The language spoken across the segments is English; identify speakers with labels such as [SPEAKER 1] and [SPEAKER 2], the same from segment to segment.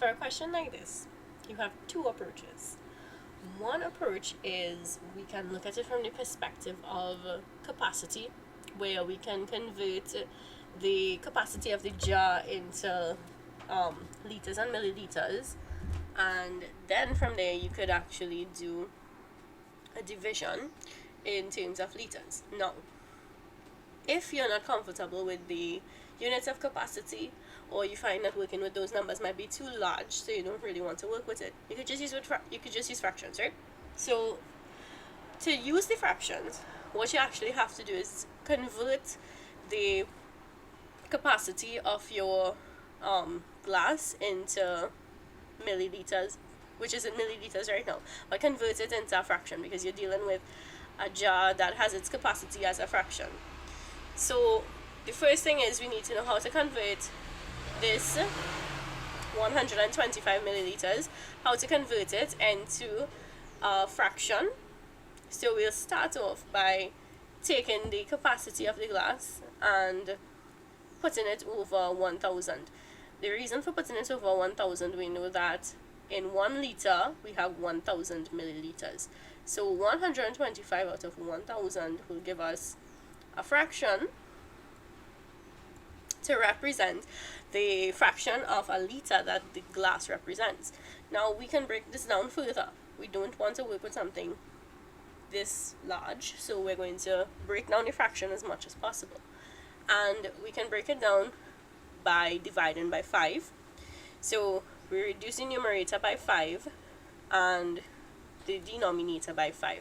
[SPEAKER 1] for a question like this, you have two approaches. One approach is we can look at it from the perspective of capacity, where we can convert the capacity of the jar into liters and milliliters, and then from there you could actually do a division in terms of liters. Now, if you're not comfortable with the units of capacity, or you find that working with those numbers might be too large, so you don't really want to work with it, you could just use fractions, right? So to use the fractions, what you actually have to do is convert the capacity of your glass into milliliters, which is in milliliters right now, but convert it into a fraction because you're dealing with a jar that has its capacity as a fraction. So the first thing is we need to know how to convert this 125 milliliters, how to convert it into a fraction. So we'll start off by taking the capacity of the glass and putting it over 1000. The reason for putting it over 1000, we know that in 1 liter we have 1000 milliliters. So 125 out of 1000 will give us a fraction to represent the fraction of a liter that the glass represents. Now we can break this down further. We don't want to work with something this large, so we're going to break down the fraction as much as possible. And we can break it down by dividing by 5. So we reduce the numerator by 5 and the denominator by 5.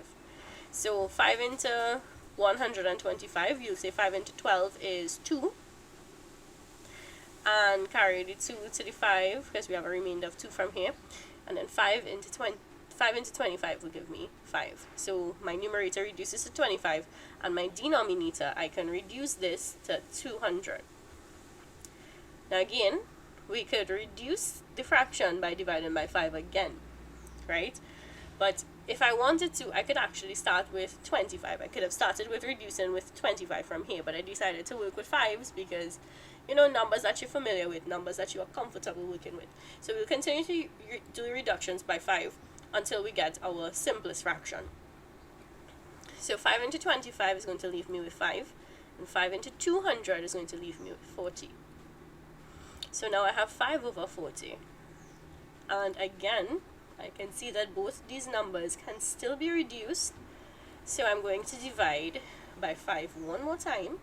[SPEAKER 1] So 5 into 125, you'll say 5 into 12 is 2. And carry the 2 to the 5 because we have a remainder of 2 from here. And then 5 into 25 will give me 5. So my numerator reduces to 25, and my denominator, I can reduce this to 200. Now again, we could reduce the fraction by dividing by 5 again, right? But if I wanted to, I could actually start with 25. I could have started with reducing with 25 from here, but I decided to work with 5s because, you know, numbers that you're familiar with, numbers that you are comfortable working with. So we'll continue to do reductions by 5 until we get our simplest fraction. So 5 into 25 is going to leave me with 5, and 5 into 200 is going to leave me with 40. So now I have 5 over 40. And again, I can see that both these numbers can still be reduced. So I'm going to divide by 5 one more time.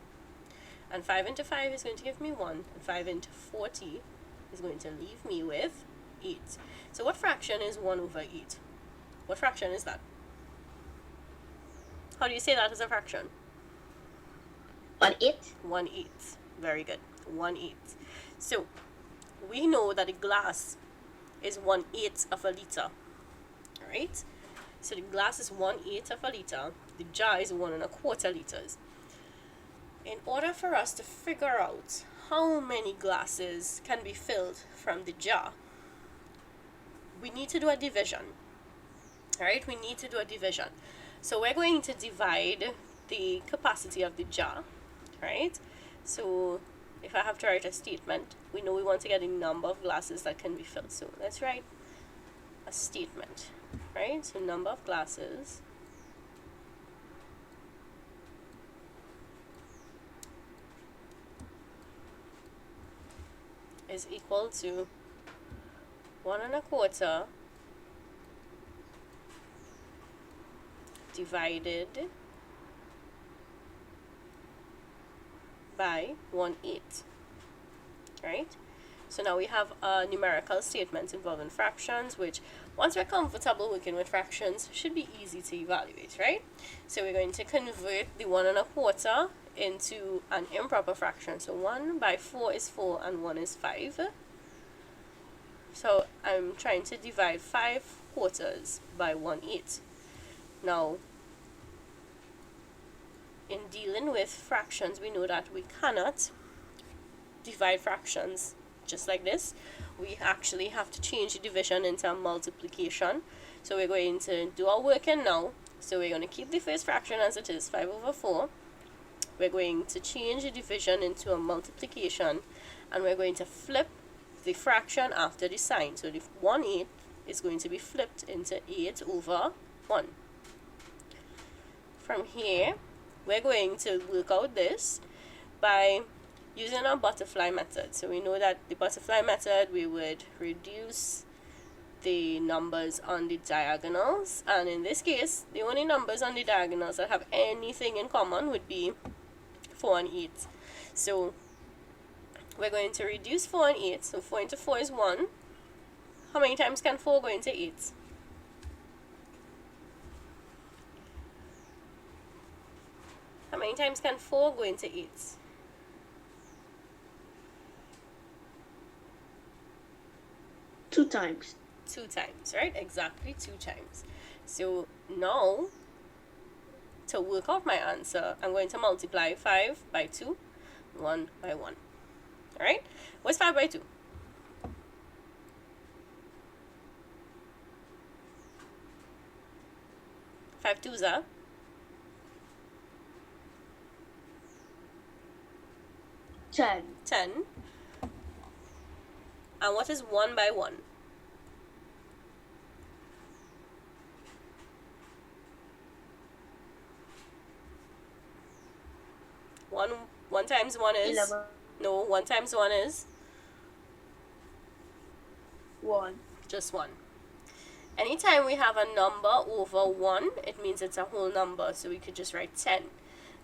[SPEAKER 1] And 5 into 5 is going to give me 1. And 5 into 40 is going to leave me with 8. So what fraction is 1 over 8? What fraction is that? How do you say that as a fraction?
[SPEAKER 2] 1/8.
[SPEAKER 1] 1/8. Very good. 1/8. So we know that the glass is 1/8 of a liter, right? So the glass is 1/8 of a liter. The jar is 1 1/4 liters. In order for us to figure out how many glasses can be filled from the jar, we need to do a division. Alright, we need to do a division. So we're going to divide the capacity of the jar, right? So if I have to write a statement, we know we want to get the number of glasses that can be filled. So let's write a statement, right? So number of glasses is equal to 1 1/4 divided by 1/8, right? So now we have a numerical statement involving fractions, which once we're comfortable working with fractions, should be easy to evaluate, right? So we're going to convert the 1 1/4 into an improper fraction. So 1 by 4 is 4 and 1 is 5. So I'm trying to divide 5 quarters by 1/8. Now, in dealing with fractions, we know that we cannot divide fractions just like this. We actually have to change the division into a multiplication. So we're going to do our working now. So we're going to keep the first fraction as it is, 5 over 4. We're going to change the division into a multiplication, and we're going to flip the fraction after the sign. So the 1/8 is going to be flipped into 8 over 1. From here, we're going to work out this by using our butterfly method. So we know that the butterfly method, we would reduce the numbers on the diagonals, and in this case the only numbers on the diagonals that have anything in common would be 4 and 8. So we're going to reduce 4 and 8. So 4 into 4 is 1. How many times can 4 go into 8? How many times can 4 go into 8?
[SPEAKER 2] 2 times.
[SPEAKER 1] 2 times, right? Exactly 2 times. So now, to work out my answer, I'm going to multiply 5 by 2, 1 by 1. Alright? What's 5 by 2? 5 twos are
[SPEAKER 2] 10.
[SPEAKER 1] 10. And what is 1 by 1? 1 times 1 is
[SPEAKER 2] 11.
[SPEAKER 1] no 1 times 1 is
[SPEAKER 2] 1.
[SPEAKER 1] just 1. Anytime we have a number over 1, it means it's a whole number, so we could just write 10.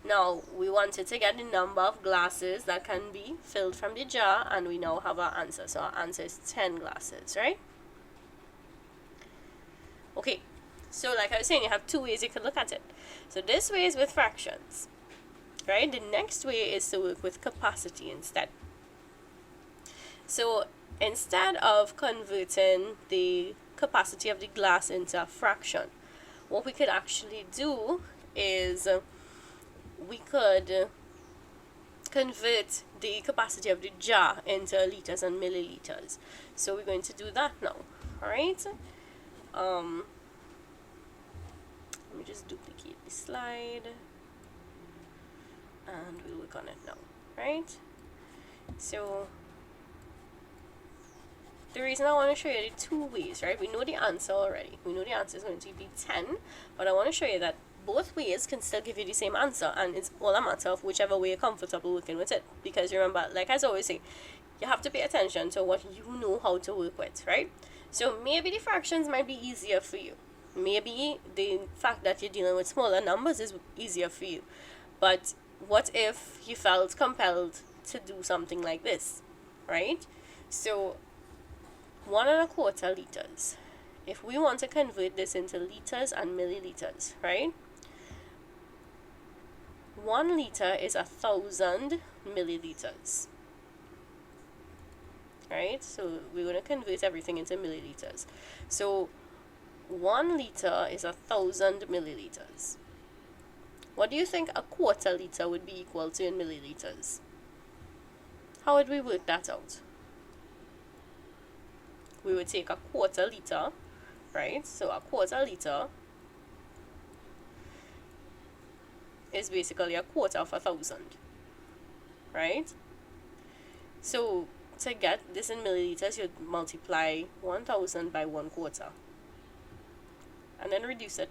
[SPEAKER 1] Now we wanted to get the number of glasses that can be filled from the jar, and we now have our answer. So our answer is 10 glasses, right? Okay, so like I was saying, you have 2 ways you could look at it. So this way is with fractions, right? The next way is to work with capacity instead. So instead of converting the capacity of the glass into a fraction, what we could actually do is we could convert the capacity of the jar into liters and milliliters. So we're going to do that now. Alright, let me just duplicate the slide and we'll work on it now. Right, so the reason I want to show you the 2 ways, right? We know the answer already. We know the answer is going to be 10, but I want to show you that both ways can still give you the same answer, and it's all a matter of whichever way you're comfortable working with it. Because remember, like I always say, you have to pay attention to what you know how to work with, right? So maybe the fractions might be easier for you. Maybe the fact that you're dealing with smaller numbers is easier for you. But what if you felt compelled to do something like this, right? So 1¼ liters. If we want to convert this into liters and milliliters, right? 1 liter is 1,000 milliliters. Right? So we're going to convert everything into milliliters. So 1 liter is 1,000 milliliters. What do you think 1/4 liter would be equal to in milliliters? How would we work that out? We would take 1/4 liter, right? So 1/4 liter is basically 1/4 of 1,000, right? So to get this in milliliters, you'd multiply 1,000 by 1/4 and then reduce it.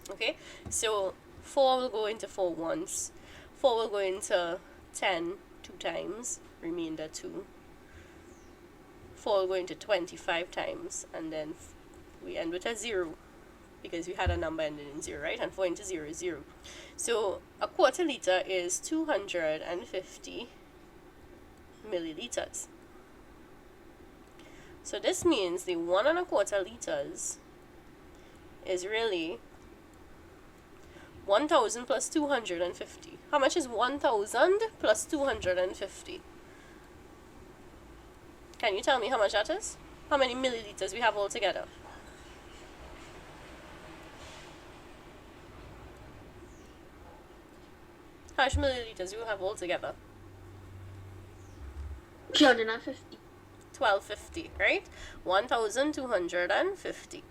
[SPEAKER 1] Okay, so 4 will go into 4 once, 4 will go into 10 2 times, remainder 2. 4 will go into 25 times, and then we end with a 0 because we had a number ending in 0, right? And 4 into 0 is 0. So 1/4 liter is 250 milliliters. So this means the 1¼ liters is really 1,000 plus 250. How much is 1,000 plus 250? Can you tell me how much that is? How many milliliters we have all together? How much milliliters do you have all together?
[SPEAKER 2] 250.
[SPEAKER 1] 1,250, right? 1,250.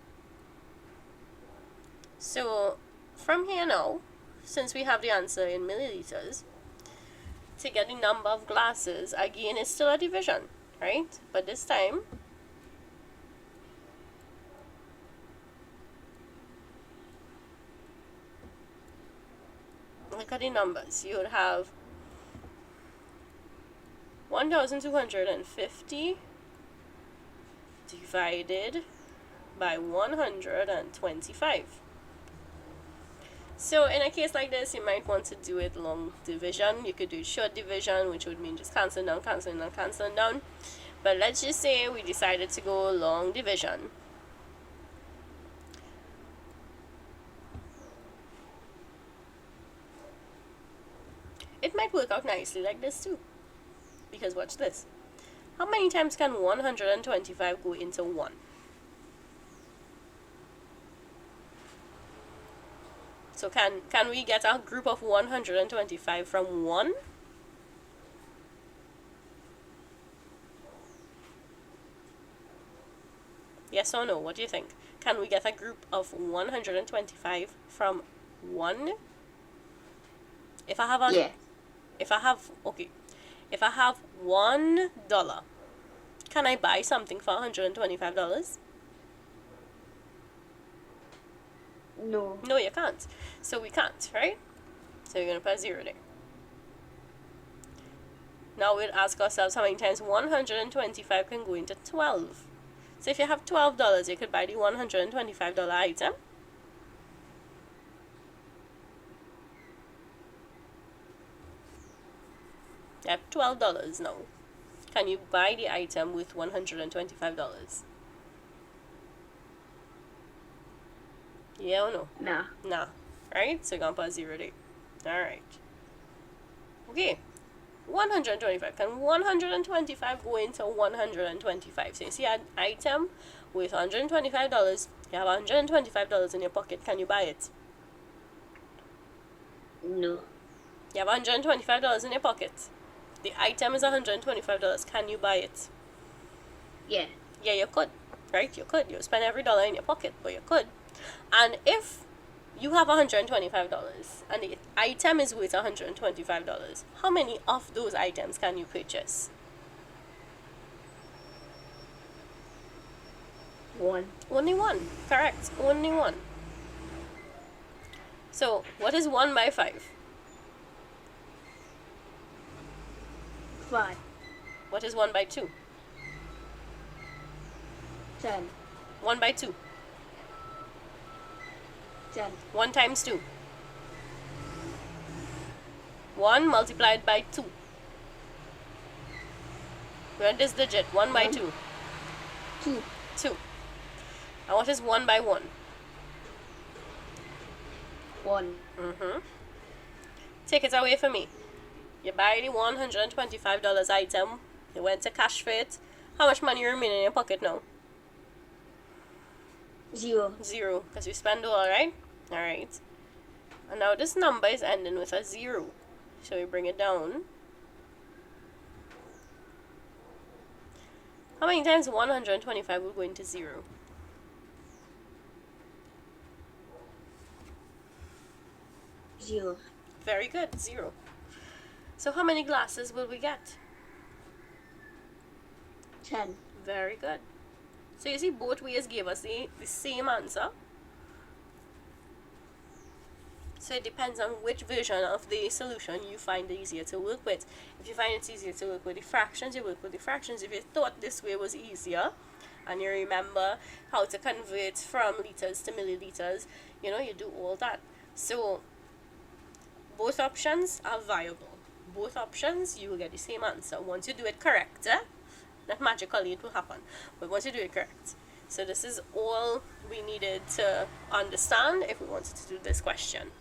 [SPEAKER 1] So from here now, since we have the answer in milliliters, to get the number of glasses, again, it's still a division. right? But this time, look at the numbers. You would have 1,250 divided by 125. So in a case like this, you might want to do it long division. You could do short division, which would mean just canceling down, canceling down, canceling down. But let's just say we decided to go long division. It might work out nicely like this too. Because watch this. How many times can 125 go into 1? So can we get a group of 125 from 1? Yes or no? What do you think? Can we get a group of 125 from 1? If I have a
[SPEAKER 2] Yeah.
[SPEAKER 1] if I have $1, can I buy something for $125?
[SPEAKER 2] No.
[SPEAKER 1] No, you can't. So we can't, right? So you're gonna put 0 there. Now we'll ask ourselves how many times 125 can go into 12. So if you have $12, you could buy the $125 item. You have $12 now. Can you buy the item with $125? Yeah or no?
[SPEAKER 2] Nah.
[SPEAKER 1] Nah. Right? So you're gonna put 0 there. Alright. Okay. 125. Can 125 go into 125? So you see an item with $125. You have $125 in your pocket. Can you buy it?
[SPEAKER 2] No.
[SPEAKER 1] You have $125 in your pocket. The item is $125. Can you buy it?
[SPEAKER 2] Yeah.
[SPEAKER 1] Yeah, you could. Right? You could. You spend every dollar in your pocket, but you could. And if you have $125 and the item is worth $125, how many of those items can you purchase?
[SPEAKER 2] 1.
[SPEAKER 1] Only one. Correct. Only one. So, what is 1 by 5?
[SPEAKER 2] 5.
[SPEAKER 1] What is 1 by 2?
[SPEAKER 2] 10.
[SPEAKER 1] 1 by 2.
[SPEAKER 2] 10.
[SPEAKER 1] 1 times 2. 1 multiplied by 2. Where this digit? 1 by 2.
[SPEAKER 2] 2.
[SPEAKER 1] 2. And what is 1 by 1?
[SPEAKER 2] 1.
[SPEAKER 1] Take it away from me. You buy the $125 item. You went to cash for it. How much money remain in your pocket now?
[SPEAKER 2] 0.
[SPEAKER 1] 0. Because you spend all, right? Alright. And now this number is ending with a 0. So we bring it down. How many times 125 will go into 0?
[SPEAKER 2] 0.
[SPEAKER 1] Very good. 0. So how many glasses will we get?
[SPEAKER 2] 10.
[SPEAKER 1] Very good. So you see, both ways gave us the same answer. So it depends on which version of the solution you find easier to work with. If you find it's easier to work with the fractions, you work with the fractions. If you thought this way was easier, and you remember how to convert from liters to milliliters, you do all that. So both options are viable. Both options, you will get the same answer. Once you do it correct, not magically it will happen, but once you do it correct. So this is all we needed to understand if we wanted to do this question.